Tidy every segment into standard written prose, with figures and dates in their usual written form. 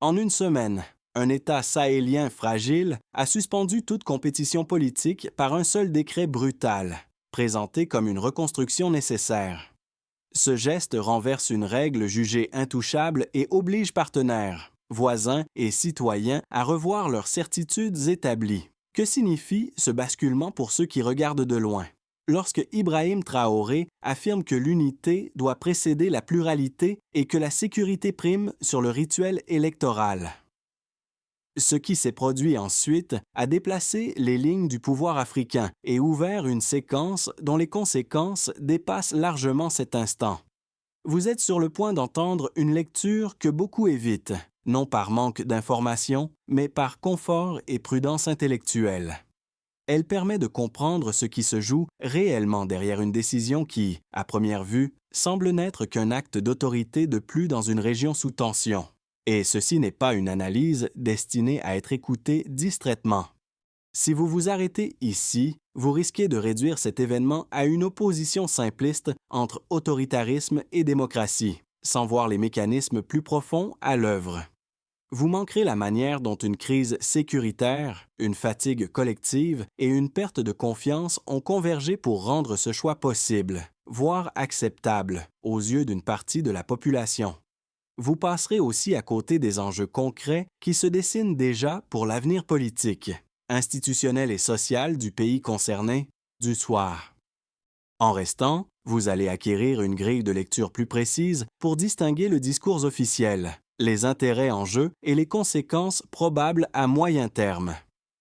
En une semaine, un État sahélien fragile a suspendu toute compétition politique par un seul décret brutal, présenté comme une reconstruction nécessaire. Ce geste renverse une règle jugée intouchable et oblige partenaires, voisins et citoyens à revoir leurs certitudes établies. Que signifie ce basculement pour ceux qui regardent de loin? Lorsque Ibrahim Traoré affirme que l'unité doit précéder la pluralité et que la sécurité prime sur le rituel électoral. Ce qui s'est produit ensuite a déplacé les lignes du pouvoir africain et ouvert une séquence dont les conséquences dépassent largement cet instant. Vous êtes sur le point d'entendre une lecture que beaucoup évitent, non par manque d'information, mais par confort et prudence intellectuelle. Elle permet de comprendre ce qui se joue réellement derrière une décision qui, à première vue, semble n'être qu'un acte d'autorité de plus dans une région sous tension. Et ceci n'est pas une analyse destinée à être écoutée distraitement. Si vous vous arrêtez ici, vous risquez de réduire cet événement à une opposition simpliste entre autoritarisme et démocratie, sans voir les mécanismes plus profonds à l'œuvre. Vous manquerez la manière dont une crise sécuritaire, une fatigue collective et une perte de confiance ont convergé pour rendre ce choix possible, voire acceptable, aux yeux d'une partie de la population. Vous passerez aussi à côté des enjeux concrets qui se dessinent déjà pour l'avenir politique, institutionnel et social du pays concerné, du soir. En restant, vous allez acquérir une grille de lecture plus précise pour distinguer le discours officiel, les intérêts en jeu et les conséquences probables à moyen terme.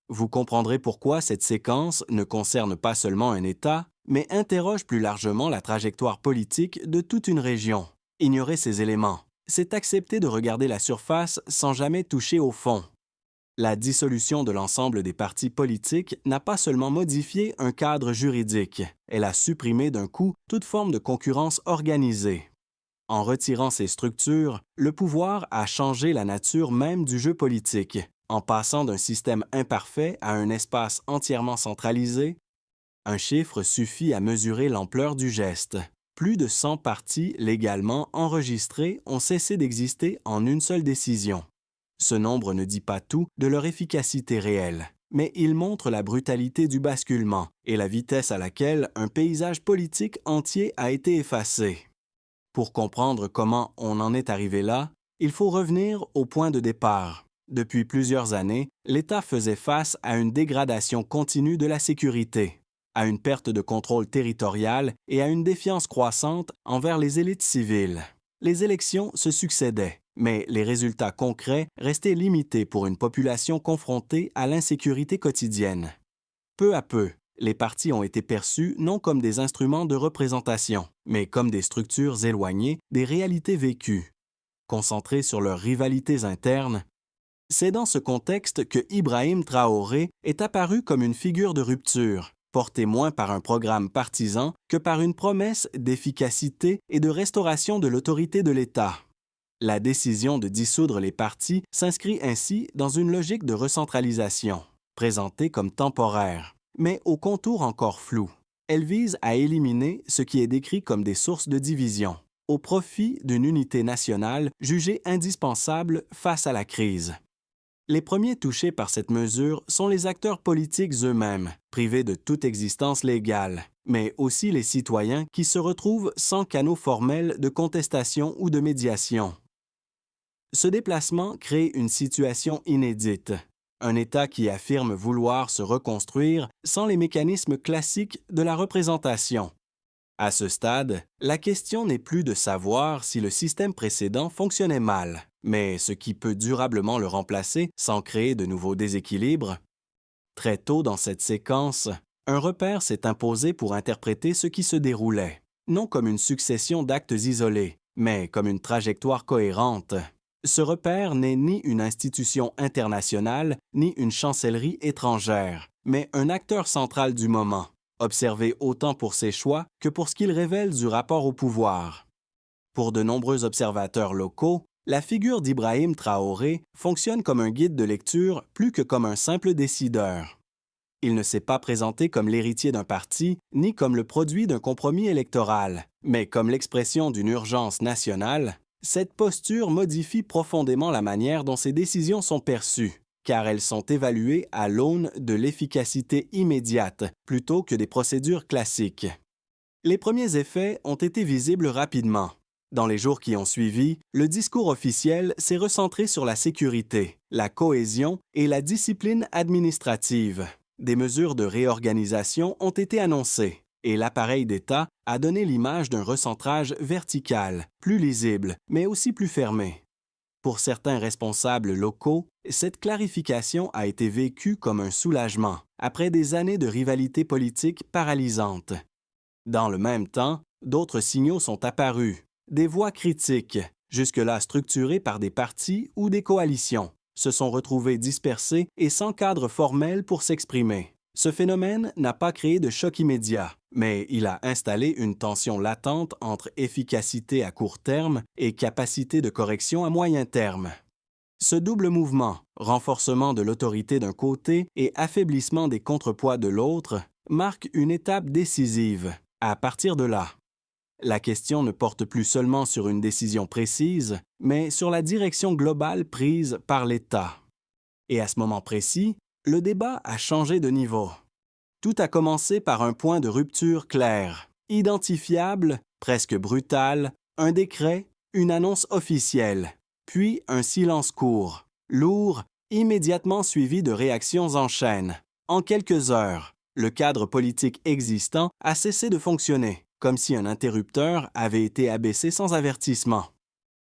Vous comprendrez pourquoi cette séquence ne concerne pas seulement un État, mais interroge plus largement la trajectoire politique de toute une région. Ignorer ces éléments, c'est accepter de regarder la surface sans jamais toucher au fond. La dissolution de l'ensemble des partis politiques n'a pas seulement modifié un cadre juridique, elle a supprimé d'un coup toute forme de concurrence organisée. En retirant ces structures, le pouvoir a changé la nature même du jeu politique, en passant d'un système imparfait à un espace entièrement centralisé. Un chiffre suffit à mesurer l'ampleur du geste. Plus de 100 partis légalement enregistrés ont cessé d'exister en une seule décision. Ce nombre ne dit pas tout de leur efficacité réelle, mais il montre la brutalité du basculement et la vitesse à laquelle un paysage politique entier a été effacé. Pour comprendre comment on en est arrivé là, il faut revenir au point de départ. Depuis plusieurs années, l'État faisait face à une dégradation continue de la sécurité, à une perte de contrôle territorial et à une défiance croissante envers les élites civiles. Les élections se succédaient, mais les résultats concrets restaient limités pour une population confrontée à l'insécurité quotidienne. Peu à peu, les partis ont été perçus non comme des instruments de représentation, mais comme des structures éloignées des réalités vécues. Concentrés sur leurs rivalités internes, c'est dans ce contexte que Ibrahim Traoré est apparu comme une figure de rupture, portée moins par un programme partisan que par une promesse d'efficacité et de restauration de l'autorité de l'État. La décision de dissoudre les partis s'inscrit ainsi dans une logique de recentralisation, présentée comme temporaire, mais aux contours encore flous. Elle vise à éliminer ce qui est décrit comme des sources de division, au profit d'une unité nationale jugée indispensable face à la crise. Les premiers touchés par cette mesure sont les acteurs politiques eux-mêmes, privés de toute existence légale, mais aussi les citoyens qui se retrouvent sans canaux formels de contestation ou de médiation. Ce déplacement crée une situation inédite. Un État qui affirme vouloir se reconstruire sans les mécanismes classiques de la représentation. À ce stade, la question n'est plus de savoir si le système précédent fonctionnait mal, mais ce qui peut durablement le remplacer sans créer de nouveaux déséquilibres. Très tôt dans cette séquence, un repère s'est imposé pour interpréter ce qui se déroulait, non comme une succession d'actes isolés, mais comme une trajectoire cohérente. Ce repère n'est ni une institution internationale, ni une chancellerie étrangère, mais un acteur central du moment, observé autant pour ses choix que pour ce qu'il révèle du rapport au pouvoir. Pour de nombreux observateurs locaux, la figure d'Ibrahim Traoré fonctionne comme un guide de lecture plus que comme un simple décideur. Il ne s'est pas présenté comme l'héritier d'un parti, ni comme le produit d'un compromis électoral, mais comme l'expression d'une urgence nationale, Cette posture modifie profondément la manière dont ces décisions sont perçues, car elles sont évaluées à l'aune de l'efficacité immédiate plutôt que des procédures classiques. Les premiers effets ont été visibles rapidement. Dans les jours qui ont suivi, le discours officiel s'est recentré sur la sécurité, la cohésion et la discipline administrative. Des mesures de réorganisation ont été annoncées et l'appareil d'État a donné l'image d'un recentrage vertical, plus lisible, mais aussi plus fermé. Pour certains responsables locaux, cette clarification a été vécue comme un soulagement, après des années de rivalité politique paralysante. Dans le même temps, d'autres signaux sont apparus, des voix critiques, jusque-là structurées par des partis ou des coalitions, se sont retrouvées dispersées et sans cadre formel pour s'exprimer. Ce phénomène n'a pas créé de choc immédiat, mais il a installé une tension latente entre efficacité à court terme et capacité de correction à moyen terme. Ce double mouvement, renforcement de l'autorité d'un côté et affaiblissement des contrepoids de l'autre, marque une étape décisive. À partir de là, la question ne porte plus seulement sur une décision précise, mais sur la direction globale prise par l'État. Et à ce moment précis, le débat a changé de niveau. Tout a commencé par un point de rupture clair, identifiable, presque brutal, un décret, une annonce officielle, puis un silence court, lourd, immédiatement suivi de réactions en chaîne. En quelques heures, le cadre politique existant a cessé de fonctionner, comme si un interrupteur avait été abaissé sans avertissement.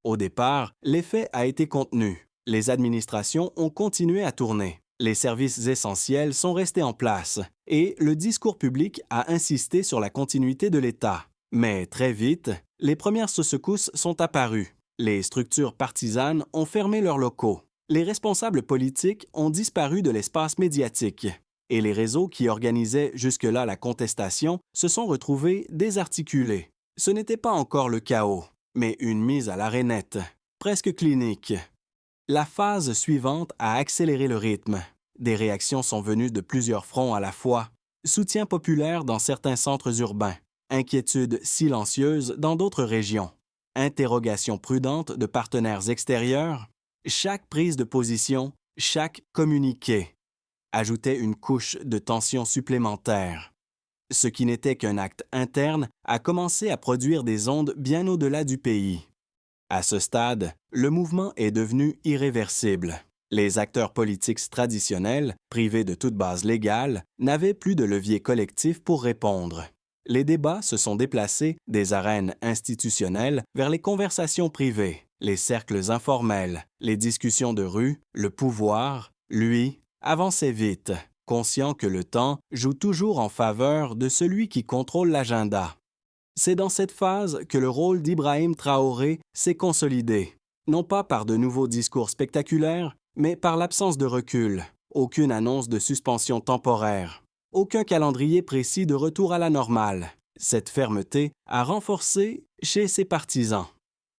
Au départ, l'effet a été contenu. Les administrations ont continué à tourner. Les services essentiels sont restés en place et le discours public a insisté sur la continuité de l'État. Mais très vite, les premières secousses sont apparues. Les structures partisanes ont fermé leurs locaux. Les responsables politiques ont disparu de l'espace médiatique. Et les réseaux qui organisaient jusque-là la contestation se sont retrouvés désarticulés. Ce n'était pas encore le chaos, mais une mise à l'arrêt nette, presque clinique. La phase suivante a accéléré le rythme. Des réactions sont venues de plusieurs fronts à la fois. Soutien populaire dans certains centres urbains, inquiétude silencieuse dans d'autres régions, interrogation prudente de partenaires extérieurs. Chaque prise de position, chaque communiqué ajoutait une couche de tension supplémentaire. Ce qui n'était qu'un acte interne a commencé à produire des ondes bien au-delà du pays. À ce stade, le mouvement est devenu irréversible. Les acteurs politiques traditionnels, privés de toute base légale, n'avaient plus de levier collectif pour répondre. Les débats se sont déplacés des arènes institutionnelles vers les conversations privées, les cercles informels, les discussions de rue. Le pouvoir, lui, avançait vite, conscient que le temps joue toujours en faveur de celui qui contrôle l'agenda. C'est dans cette phase que le rôle d'Ibrahim Traoré s'est consolidé, non pas par de nouveaux discours spectaculaires, mais par l'absence de recul, aucune annonce de suspension temporaire, aucun calendrier précis de retour à la normale. Cette fermeté a renforcé chez ses partisans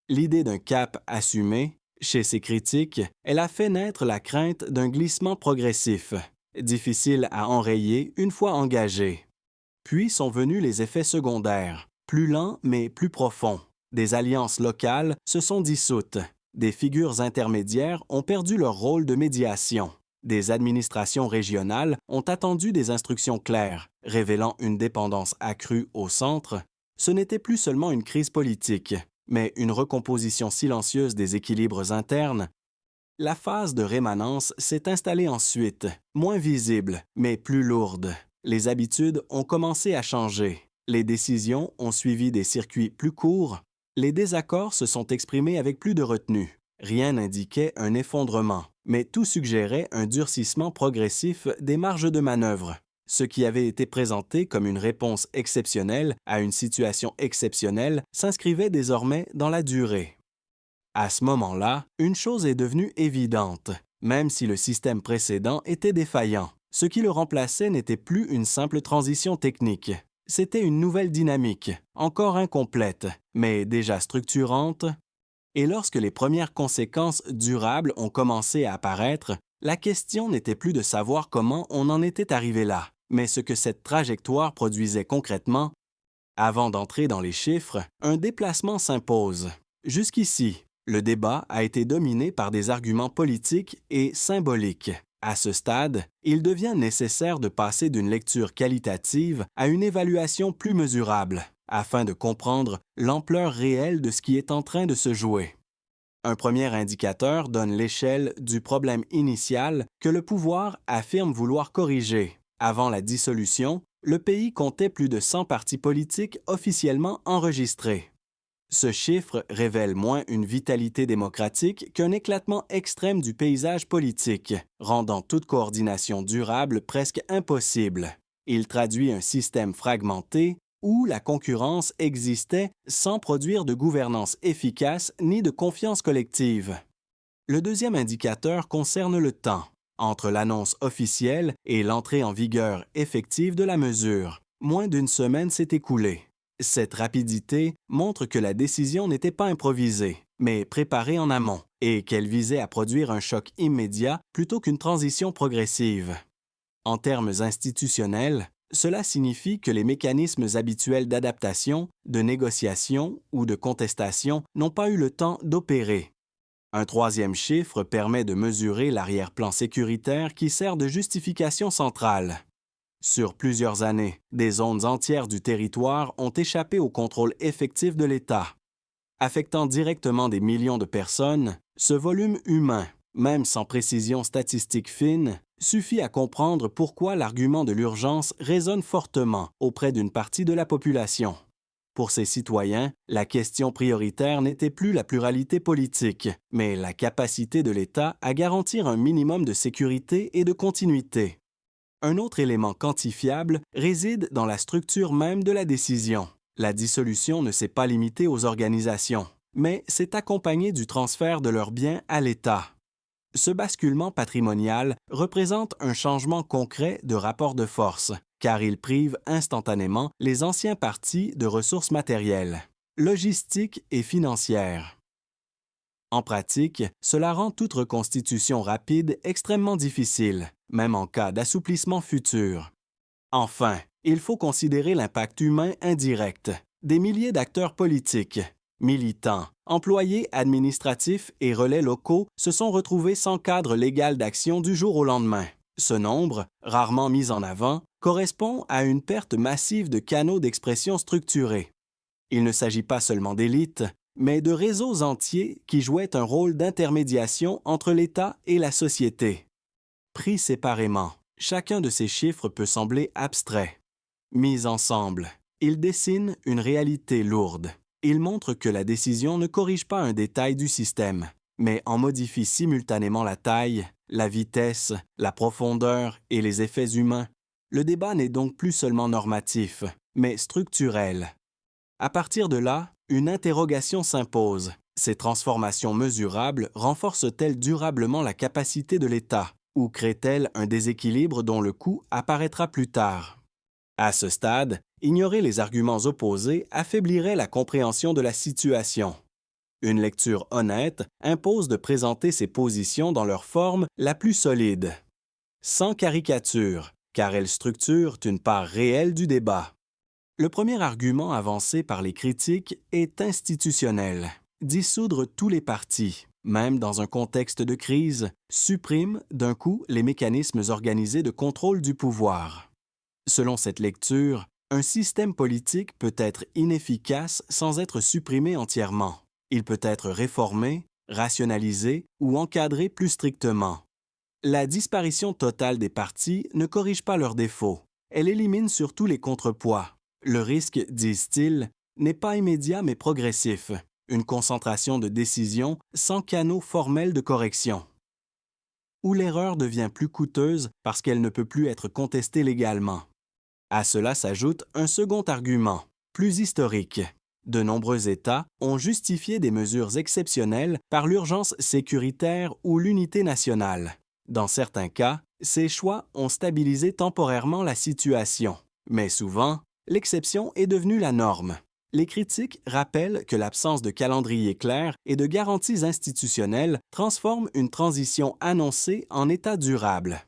l'idée d'un cap assumé. Chez ses critiques, elle a fait naître la crainte d'un glissement progressif, difficile à enrayer une fois engagé. Puis sont venus les effets secondaires, plus lents mais plus profonds. Des alliances locales se sont dissoutes. Des figures intermédiaires ont perdu leur rôle de médiation. Des administrations régionales ont attendu des instructions claires, révélant une dépendance accrue au centre. Ce n'était plus seulement une crise politique, mais une recomposition silencieuse des équilibres internes. La phase de rémanence s'est installée ensuite, moins visible, mais plus lourde. Les habitudes ont commencé à changer. Les décisions ont suivi des circuits plus courts. Les désaccords se sont exprimés avec plus de retenue. Rien n'indiquait un effondrement, mais tout suggérait un durcissement progressif des marges de manœuvre. Ce qui avait été présenté comme une réponse exceptionnelle à une situation exceptionnelle s'inscrivait désormais dans la durée. À ce moment-là, une chose est devenue évidente. Même si le système précédent était défaillant, ce qui le remplaçait n'était plus une simple transition technique. C'était une nouvelle dynamique, encore incomplète, mais déjà structurante. Et lorsque les premières conséquences durables ont commencé à apparaître, la question n'était plus de savoir comment on en était arrivé là, mais ce que cette trajectoire produisait concrètement. Avant d'entrer dans les chiffres, un déplacement s'impose. Jusqu'ici, le débat a été dominé par des arguments politiques et symboliques. À ce stade, il devient nécessaire de passer d'une lecture qualitative à une évaluation plus mesurable, afin de comprendre l'ampleur réelle de ce qui est en train de se jouer. Un premier indicateur donne l'échelle du problème initial que le pouvoir affirme vouloir corriger. Avant la dissolution, le pays comptait plus de 100 partis politiques officiellement enregistrés. Ce chiffre révèle moins une vitalité démocratique qu'un éclatement extrême du paysage politique, rendant toute coordination durable presque impossible. Il traduit un système fragmenté où la concurrence existait sans produire de gouvernance efficace ni de confiance collective. Le deuxième indicateur concerne le temps, entre l'annonce officielle et l'entrée en vigueur effective de la mesure. Moins d'une semaine s'est écoulée. Cette rapidité montre que la décision n'était pas improvisée, mais préparée en amont, et qu'elle visait à produire un choc immédiat plutôt qu'une transition progressive. En termes institutionnels, cela signifie que les mécanismes habituels d'adaptation, de négociation ou de contestation n'ont pas eu le temps d'opérer. Un troisième chiffre permet de mesurer l'arrière-plan sécuritaire qui sert de justification centrale. Sur plusieurs années, des zones entières du territoire ont échappé au contrôle effectif de l'État. Affectant directement des millions de personnes, ce volume humain, même sans précision statistique fine, suffit à comprendre pourquoi l'argument de l'urgence résonne fortement auprès d'une partie de la population. Pour ces citoyens, la question prioritaire n'était plus la pluralité politique, mais la capacité de l'État à garantir un minimum de sécurité et de continuité. Un autre élément quantifiable réside dans la structure même de la décision. La dissolution ne s'est pas limitée aux organisations, mais s'est accompagnée du transfert de leurs biens à l'État. Ce basculement patrimonial représente un changement concret de rapport de force, car il prive instantanément les anciens partis de ressources matérielles, logistiques et financières. En pratique, cela rend toute reconstitution rapide extrêmement difficile, même en cas d'assouplissement futur. Enfin, il faut considérer l'impact humain indirect. Des milliers d'acteurs politiques, militants, employés administratifs et relais locaux se sont retrouvés sans cadre légal d'action du jour au lendemain. Ce nombre, rarement mis en avant, correspond à une perte massive de canaux d'expression structurés. Il ne s'agit pas seulement d'élites, mais de réseaux entiers qui jouaient un rôle d'intermédiation entre l'État et la société. Pris séparément, chacun de ces chiffres peut sembler abstrait. Mis ensemble, ils dessinent une réalité lourde. Ils montrent que la décision ne corrige pas un détail du système, mais en modifie simultanément la taille, la vitesse, la profondeur et les effets humains. Le débat n'est donc plus seulement normatif, mais structurel. À partir de là, une interrogation s'impose. Ces transformations mesurables renforcent-elles durablement la capacité de l'État ou créent-elles un déséquilibre dont le coût apparaîtra plus tard? À ce stade, ignorer les arguments opposés affaiblirait la compréhension de la situation. Une lecture honnête impose de présenter ces positions dans leur forme la plus solide, sans caricature, car elles structurent une part réelle du débat. Le premier argument avancé par les critiques est institutionnel. Dissoudre tous les partis, même dans un contexte de crise, supprime d'un coup les mécanismes organisés de contrôle du pouvoir. Selon cette lecture, un système politique peut être inefficace sans être supprimé entièrement. Il peut être réformé, rationalisé ou encadré plus strictement. La disparition totale des partis ne corrige pas leurs défauts. Elle élimine surtout les contrepoids. Le risque, disent-ils, n'est pas immédiat mais progressif, une concentration de décisions sans canaux formels de correction. Où l'erreur devient plus coûteuse parce qu'elle ne peut plus être contestée légalement. À cela s'ajoute un second argument, plus historique. De nombreux États ont justifié des mesures exceptionnelles par l'urgence sécuritaire ou l'unité nationale. Dans certains cas, ces choix ont stabilisé temporairement la situation, mais souvent, l'exception est devenue la norme. Les critiques rappellent que l'absence de calendrier clair et de garanties institutionnelles transforme une transition annoncée en état durable.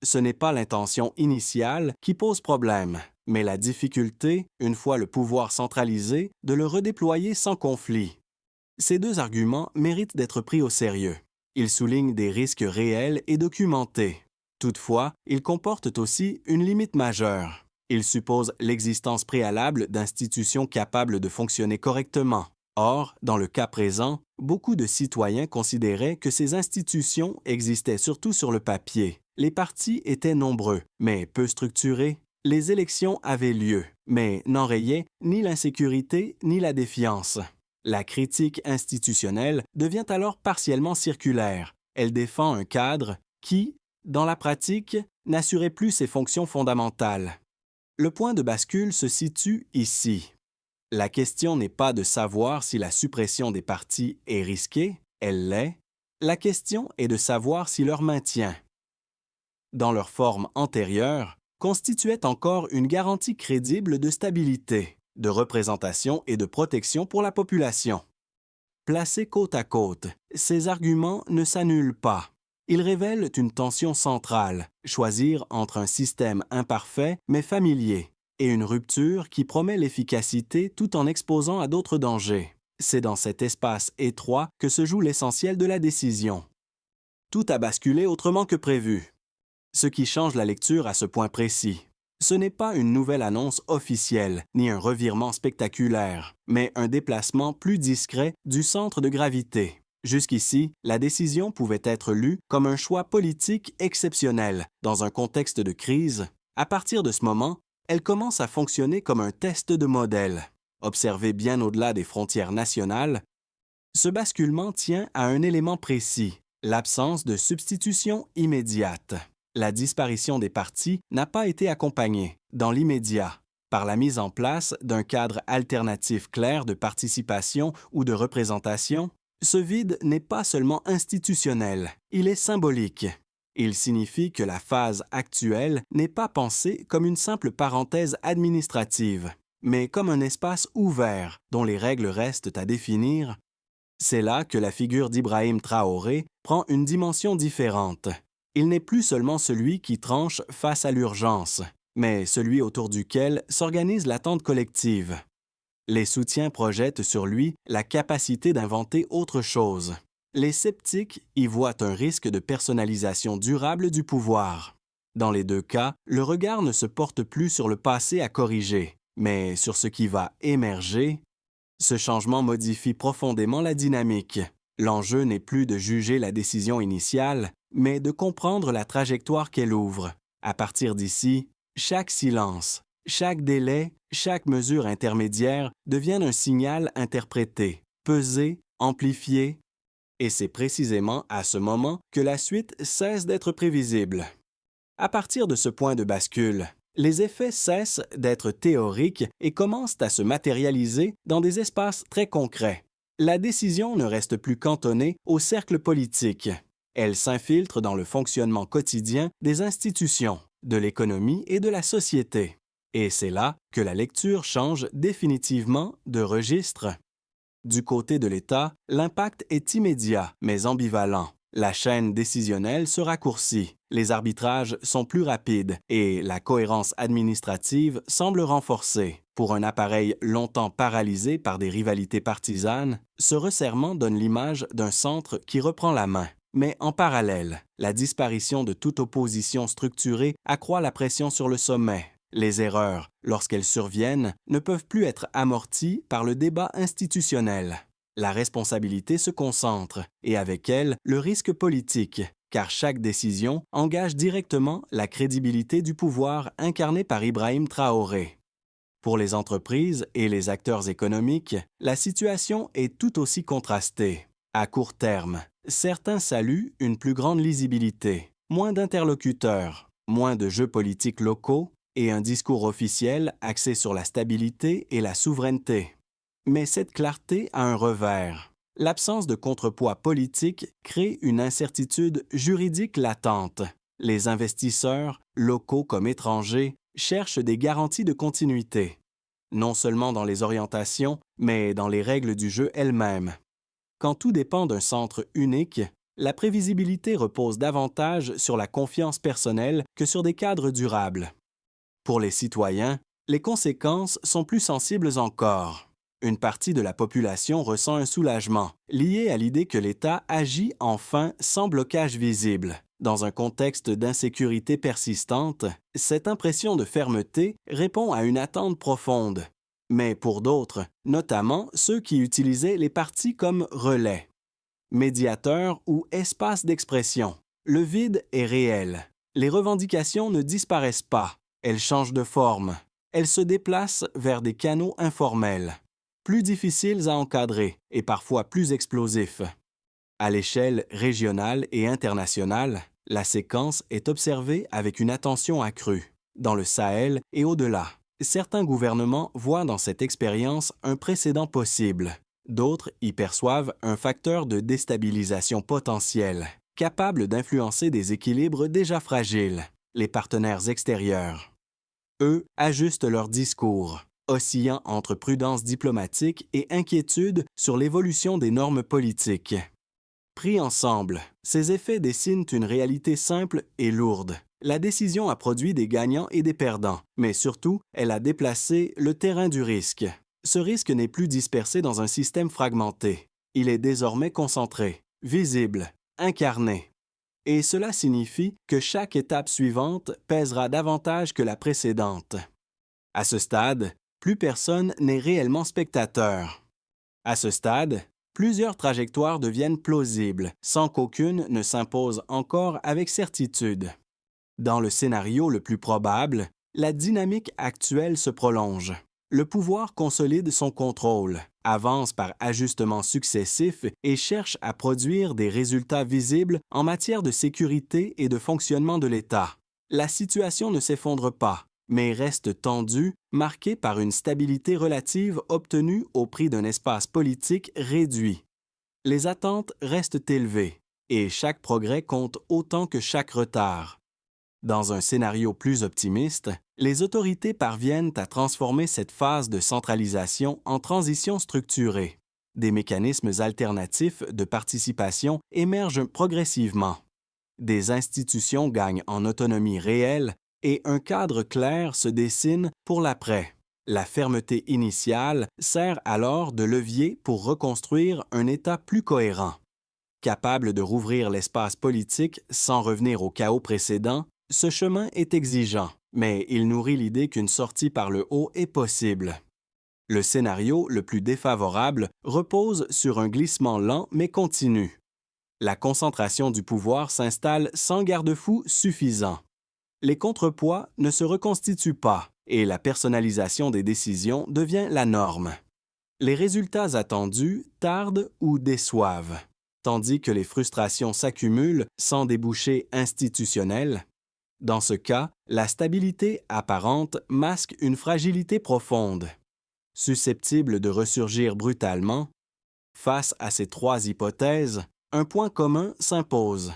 Ce n'est pas l'intention initiale qui pose problème, mais la difficulté, une fois le pouvoir centralisé, de le redéployer sans conflit. Ces deux arguments méritent d'être pris au sérieux. Ils soulignent des risques réels et documentés. Toutefois, ils comportent aussi une limite majeure. Ils supposent l'existence préalable d'institutions capables de fonctionner correctement. Or, dans le cas présent, beaucoup de citoyens considéraient que ces institutions existaient surtout sur le papier. Les partis étaient nombreux, mais peu structurés. Les élections avaient lieu, mais n'enrayaient ni l'insécurité ni la défiance. La critique institutionnelle devient alors partiellement circulaire. Elle défend un cadre qui, dans la pratique, n'assurait plus ses fonctions fondamentales. Le point de bascule se situe ici. La question n'est pas de savoir si la suppression des partis est risquée, elle l'est. La question est de savoir si leur maintien, dans leur forme antérieure, constituait encore une garantie crédible de stabilité, de représentation et de protection pour la population. Placés côte à côte, ces arguments ne s'annulent pas. Ils révèlent une tension centrale, choisir entre un système imparfait mais familier, et une rupture qui promet l'efficacité tout en exposant à d'autres dangers. C'est dans cet espace étroit que se joue l'essentiel de la décision. Tout a basculé autrement que prévu. Ce qui change la lecture à ce point précis. Ce n'est pas une nouvelle annonce officielle, ni un revirement spectaculaire, mais un déplacement plus discret du centre de gravité. Jusqu'ici, la décision pouvait être lue comme un choix politique exceptionnel dans un contexte de crise. À partir de ce moment, elle commence à fonctionner comme un test de modèle. Observé bien au-delà des frontières nationales, ce basculement tient à un élément précis, l'absence de substitution immédiate. La disparition des partis n'a pas été accompagnée, dans l'immédiat, par la mise en place d'un cadre alternatif clair de participation ou de représentation. Ce vide n'est pas seulement institutionnel, il est symbolique. Il signifie que la phase actuelle n'est pas pensée comme une simple parenthèse administrative, mais comme un espace ouvert dont les règles restent à définir. C'est là que la figure d'Ibrahim Traoré prend une dimension différente. Il n'est plus seulement celui qui tranche face à l'urgence, mais celui autour duquel s'organise l'attente collective. Les soutiens projettent sur lui la capacité d'inventer autre chose. Les sceptiques y voient un risque de personnalisation durable du pouvoir. Dans les deux cas, le regard ne se porte plus sur le passé à corriger, mais sur ce qui va émerger. Ce changement modifie profondément la dynamique. L'enjeu n'est plus de juger la décision initiale, mais de comprendre la trajectoire qu'elle ouvre. À partir d'ici, chaque silence, chaque délai, chaque mesure intermédiaire deviennent un signal interprété, pesé, amplifié, et c'est précisément à ce moment que la suite cesse d'être prévisible. À partir de ce point de bascule, les effets cessent d'être théoriques et commencent à se matérialiser dans des espaces très concrets. La décision ne reste plus cantonnée au cercle politique. Elle s'infiltre dans le fonctionnement quotidien des institutions, de l'économie et de la société. Et c'est là que la lecture change définitivement de registre. Du côté de l'État, l'impact est immédiat, mais ambivalent. La chaîne décisionnelle se raccourcit, les arbitrages sont plus rapides et la cohérence administrative semble renforcée. Pour un appareil longtemps paralysé par des rivalités partisanes, ce resserrement donne l'image d'un centre qui reprend la main. Mais en parallèle, la disparition de toute opposition structurée accroît la pression sur le sommet. Les erreurs, lorsqu'elles surviennent, ne peuvent plus être amorties par le débat institutionnel. La responsabilité se concentre, et avec elle, le risque politique, car chaque décision engage directement la crédibilité du pouvoir incarné par Ibrahim Traoré. Pour les entreprises et les acteurs économiques, la situation est tout aussi contrastée. À court terme, certains saluent une plus grande lisibilité, moins d'interlocuteurs, moins de jeux politiques locaux et un discours officiel axé sur la stabilité et la souveraineté. Mais cette clarté a un revers. L'absence de contrepoids politique crée une incertitude juridique latente. Les investisseurs, locaux comme étrangers, cherchent des garanties de continuité, non seulement dans les orientations, mais dans les règles du jeu elles-mêmes. Quand tout dépend d'un centre unique, la prévisibilité repose davantage sur la confiance personnelle que sur des cadres durables. Pour les citoyens, les conséquences sont plus sensibles encore. Une partie de la population ressent un soulagement, lié à l'idée que l'État agit enfin sans blocage visible. Dans un contexte d'insécurité persistante, cette impression de fermeté répond à une attente profonde. Mais pour d'autres, notamment ceux qui utilisaient les partis comme relais, médiateurs ou espaces d'expression, le vide est réel. Les revendications ne disparaissent pas, elles changent de forme. Elles se déplacent vers des canaux informels, plus difficiles à encadrer et parfois plus explosifs. À l'échelle régionale et internationale, la séquence est observée avec une attention accrue. Dans le Sahel et au-delà, certains gouvernements voient dans cette expérience un précédent possible. D'autres y perçoivent un facteur de déstabilisation potentiel, capable d'influencer des équilibres déjà fragiles, les partenaires extérieurs. Eux ajustent leur discours, oscillant entre prudence diplomatique et inquiétude sur l'évolution des normes politiques. Pris ensemble, ces effets dessinent une réalité simple et lourde. La décision a produit des gagnants et des perdants, mais surtout, elle a déplacé le terrain du risque. Ce risque n'est plus dispersé dans un système fragmenté. Il est désormais concentré, visible, incarné. Et cela signifie que chaque étape suivante pèsera davantage que la précédente. À ce stade, plus personne n'est réellement spectateur. À ce stade, plusieurs trajectoires deviennent plausibles, sans qu'aucune ne s'impose encore avec certitude. Dans le scénario le plus probable, la dynamique actuelle se prolonge. Le pouvoir consolide son contrôle, avance par ajustements successifs et cherche à produire des résultats visibles en matière de sécurité et de fonctionnement de l'État. La situation ne s'effondre pas, mais reste tendue, marquée par une stabilité relative obtenue au prix d'un espace politique réduit. Les attentes restent élevées, et chaque progrès compte autant que chaque retard. Dans un scénario plus optimiste, les autorités parviennent à transformer cette phase de centralisation en transition structurée. Des mécanismes alternatifs de participation émergent progressivement. Des institutions gagnent en autonomie réelle et un cadre clair se dessine pour l'après. La fermeté initiale sert alors de levier pour reconstruire un État plus cohérent. Capable de rouvrir l'espace politique sans revenir au chaos précédent, ce chemin est exigeant, mais il nourrit l'idée qu'une sortie par le haut est possible. Le scénario le plus défavorable repose sur un glissement lent mais continu. La concentration du pouvoir s'installe sans garde-fou suffisant. Les contrepoids ne se reconstituent pas et la personnalisation des décisions devient la norme. Les résultats attendus tardent ou déçoivent, tandis que les frustrations s'accumulent sans débouché institutionnel. Dans ce cas, la stabilité apparente masque une fragilité profonde, susceptible de ressurgir brutalement. Face à ces trois hypothèses, un point commun s'impose.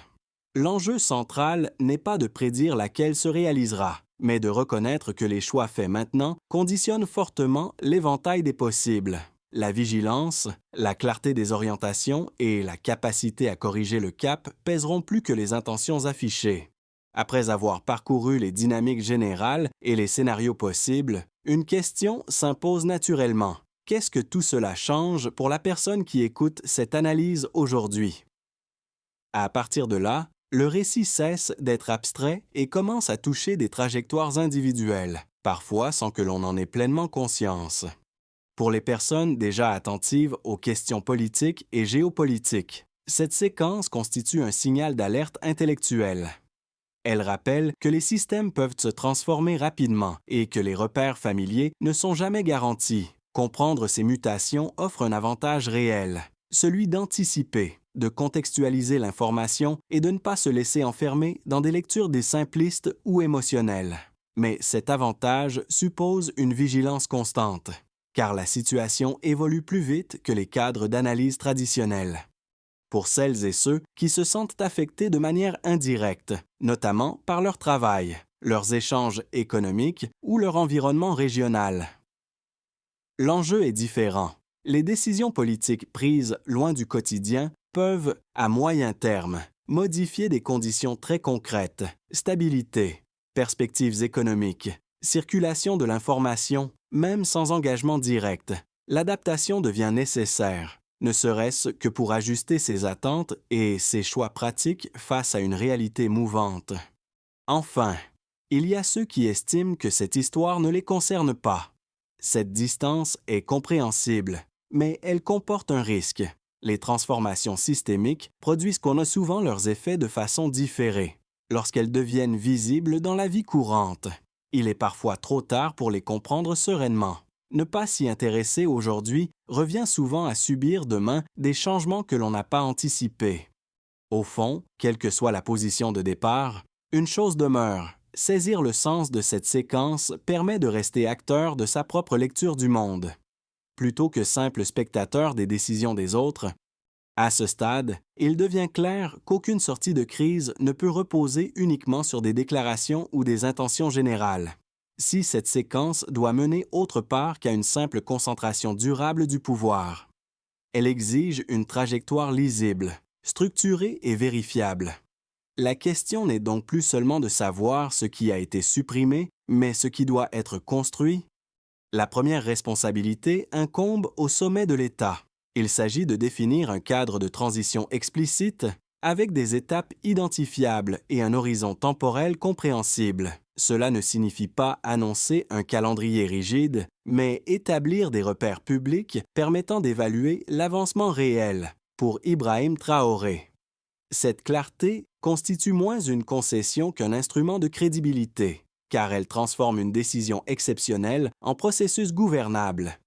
L'enjeu central n'est pas de prédire laquelle se réalisera, mais de reconnaître que les choix faits maintenant conditionnent fortement l'éventail des possibles. La vigilance, la clarté des orientations et la capacité à corriger le cap pèseront plus que les intentions affichées. Après avoir parcouru les dynamiques générales et les scénarios possibles, une question s'impose naturellement. Qu'est-ce que tout cela change pour la personne qui écoute cette analyse aujourd'hui? À partir de là, le récit cesse d'être abstrait et commence à toucher des trajectoires individuelles, parfois sans que l'on en ait pleinement conscience. Pour les personnes déjà attentives aux questions politiques et géopolitiques, cette séquence constitue un signal d'alerte intellectuelle. Elle rappelle que les systèmes peuvent se transformer rapidement et que les repères familiers ne sont jamais garantis. Comprendre ces mutations offre un avantage réel, celui d'anticiper, de contextualiser l'information et de ne pas se laisser enfermer dans des lectures des simplistes ou émotionnelles. Mais cet avantage suppose une vigilance constante, car la situation évolue plus vite que les cadres d'analyse traditionnels. Pour celles et ceux qui se sentent affectés de manière indirecte, notamment par leur travail, leurs échanges économiques ou leur environnement régional. L'enjeu est différent. Les décisions politiques prises loin du quotidien peuvent, à moyen terme, modifier des conditions très concrètes, stabilité, perspectives économiques, circulation de l'information, même sans engagement direct, l'adaptation devient nécessaire, ne serait-ce que pour ajuster ses attentes et ses choix pratiques face à une réalité mouvante. Enfin, il y a ceux qui estiment que cette histoire ne les concerne pas. Cette distance est compréhensible, mais elle comporte un risque. Les transformations systémiques produisent qu'on a souvent leurs effets de façon différée, lorsqu'elles deviennent visibles dans la vie courante. Il est parfois trop tard pour les comprendre sereinement. Ne pas s'y intéresser aujourd'hui revient souvent à subir demain des changements que l'on n'a pas anticipés. Au fond, quelle que soit la position de départ, une chose demeure. Saisir le sens de cette séquence permet de rester acteur de sa propre lecture du monde, plutôt que simple spectateur des décisions des autres. À ce stade, il devient clair qu'aucune sortie de crise ne peut reposer uniquement sur des déclarations ou des intentions générales. Si cette séquence doit mener autre part qu'à une simple concentration durable du pouvoir, elle exige une trajectoire lisible, structurée et vérifiable. La question n'est donc plus seulement de savoir ce qui a été supprimé, mais ce qui doit être construit. La première responsabilité incombe au sommet de l'État. Il s'agit de définir un cadre de transition explicite avec des étapes identifiables et un horizon temporel compréhensible. Cela ne signifie pas annoncer un calendrier rigide, mais établir des repères publics permettant d'évaluer l'avancement réel pour Ibrahim Traoré. Cette clarté constitue moins une concession qu'un instrument de crédibilité, car elle transforme une décision exceptionnelle en processus gouvernable.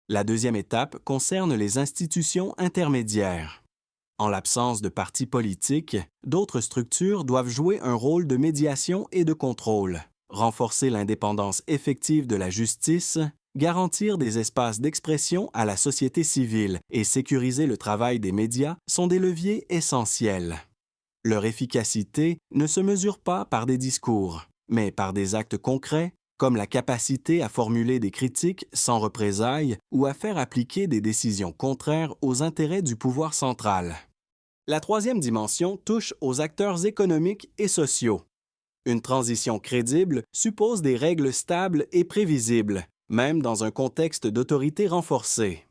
La deuxième étape concerne les institutions intermédiaires. En l'absence de partis politiques, d'autres structures doivent jouer un rôle de médiation et de contrôle, renforcer l'indépendance effective de la justice, garantir des espaces d'expression à la société civile et sécuriser le travail des médias sont des leviers essentiels. Leur efficacité ne se mesure pas par des discours, mais par des actes concrets, comme la capacité à formuler des critiques sans représailles ou à faire appliquer des décisions contraires aux intérêts du pouvoir central. La troisième dimension touche aux acteurs économiques et sociaux. Une transition crédible suppose des règles stables et prévisibles, même dans un contexte d'autorité renforcée.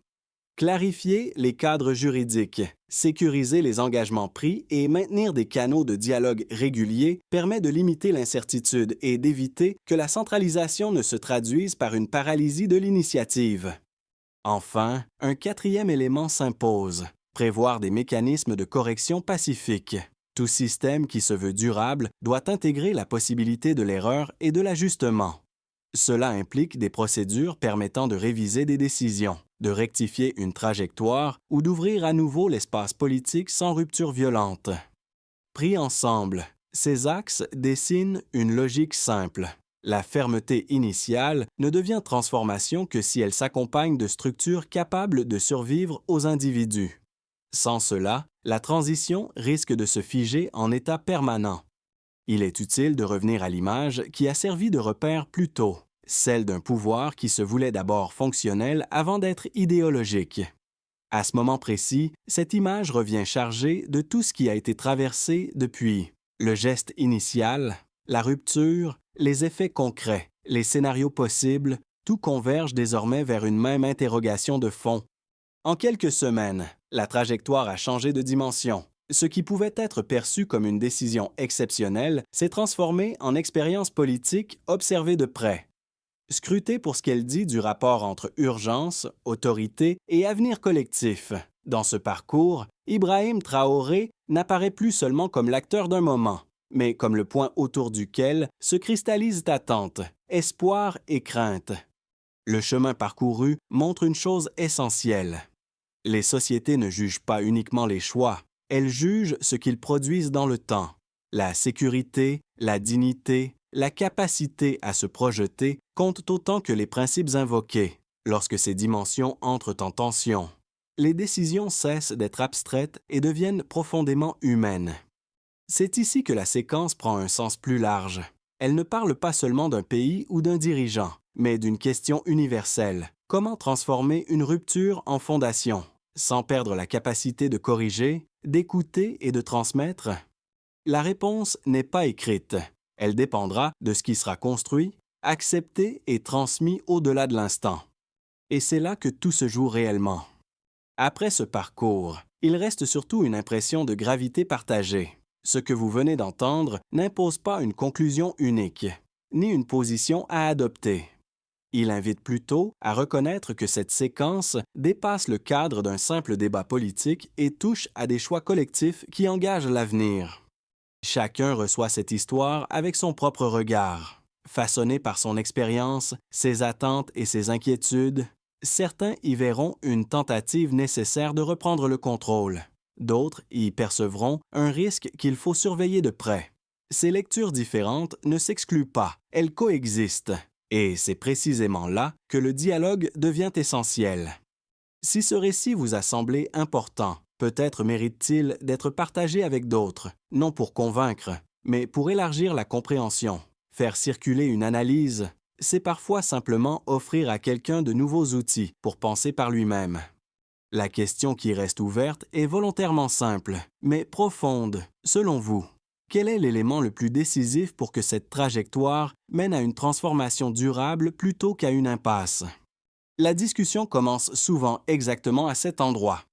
Clarifier les cadres juridiques, sécuriser les engagements pris et maintenir des canaux de dialogue réguliers permet de limiter l'incertitude et d'éviter que la centralisation ne se traduise par une paralysie de l'initiative. Enfin, un quatrième élément s'impose, prévoir des mécanismes de correction pacifiques. Tout système qui se veut durable doit intégrer la possibilité de l'erreur et de l'ajustement. Cela implique des procédures permettant de réviser des décisions, de rectifier une trajectoire ou d'ouvrir à nouveau l'espace politique sans rupture violente. Pris ensemble, ces axes dessinent une logique simple. La fermeté initiale ne devient transformation que si elle s'accompagne de structures capables de survivre aux individus. Sans cela, la transition risque de se figer en état permanent. Il est utile de revenir à l'image qui a servi de repère plus tôt, celle d'un pouvoir qui se voulait d'abord fonctionnel avant d'être idéologique. À ce moment précis, cette image revient chargée de tout ce qui a été traversé depuis le geste initial, la rupture, les effets concrets, les scénarios possibles, tout converge désormais vers une même interrogation de fond. En quelques semaines, la trajectoire a changé de dimension. Ce qui pouvait être perçu comme une décision exceptionnelle s'est transformé en expérience politique observée de près. Scrutée pour ce qu'elle dit du rapport entre urgence, autorité et avenir collectif. Dans ce parcours, Ibrahim Traoré n'apparaît plus seulement comme l'acteur d'un moment, mais comme le point autour duquel se cristallisent attentes, espoir et crainte. Le chemin parcouru montre une chose essentielle. Les sociétés ne jugent pas uniquement les choix, elles jugent ce qu'ils produisent dans le temps. La sécurité, la dignité, la capacité à se projeter comptent autant que les principes invoqués. Lorsque ces dimensions entrent en tension, les décisions cessent d'être abstraites et deviennent profondément humaines. C'est ici que la séquence prend un sens plus large. Elle ne parle pas seulement d'un pays ou d'un dirigeant, mais d'une question universelle. Comment transformer une rupture en fondation, sans perdre la capacité de corriger, d'écouter et de transmettre? La réponse n'est pas écrite. Elle dépendra de ce qui sera construit, accepté et transmis au-delà de l'instant. Et c'est là que tout se joue réellement. Après ce parcours, il reste surtout une impression de gravité partagée. Ce que vous venez d'entendre n'impose pas une conclusion unique, ni une position à adopter. Il invite plutôt à reconnaître que cette séquence dépasse le cadre d'un simple débat politique et touche à des choix collectifs qui engagent l'avenir. Chacun reçoit cette histoire avec son propre regard. Façonné par son expérience, ses attentes et ses inquiétudes, certains y verront une tentative nécessaire de reprendre le contrôle. D'autres y percevront un risque qu'il faut surveiller de près. Ces lectures différentes ne s'excluent pas, elles coexistent. Et c'est précisément là que le dialogue devient essentiel. Si ce récit vous a semblé important, peut-être mérite-t-il d'être partagé avec d'autres, non pour convaincre, mais pour élargir la compréhension. Faire circuler une analyse, c'est parfois simplement offrir à quelqu'un de nouveaux outils pour penser par lui-même. La question qui reste ouverte est volontairement simple, mais profonde, selon vous. Quel est l'élément le plus décisif pour que cette trajectoire mène à une transformation durable plutôt qu'à une impasse? La discussion commence souvent exactement à cet endroit,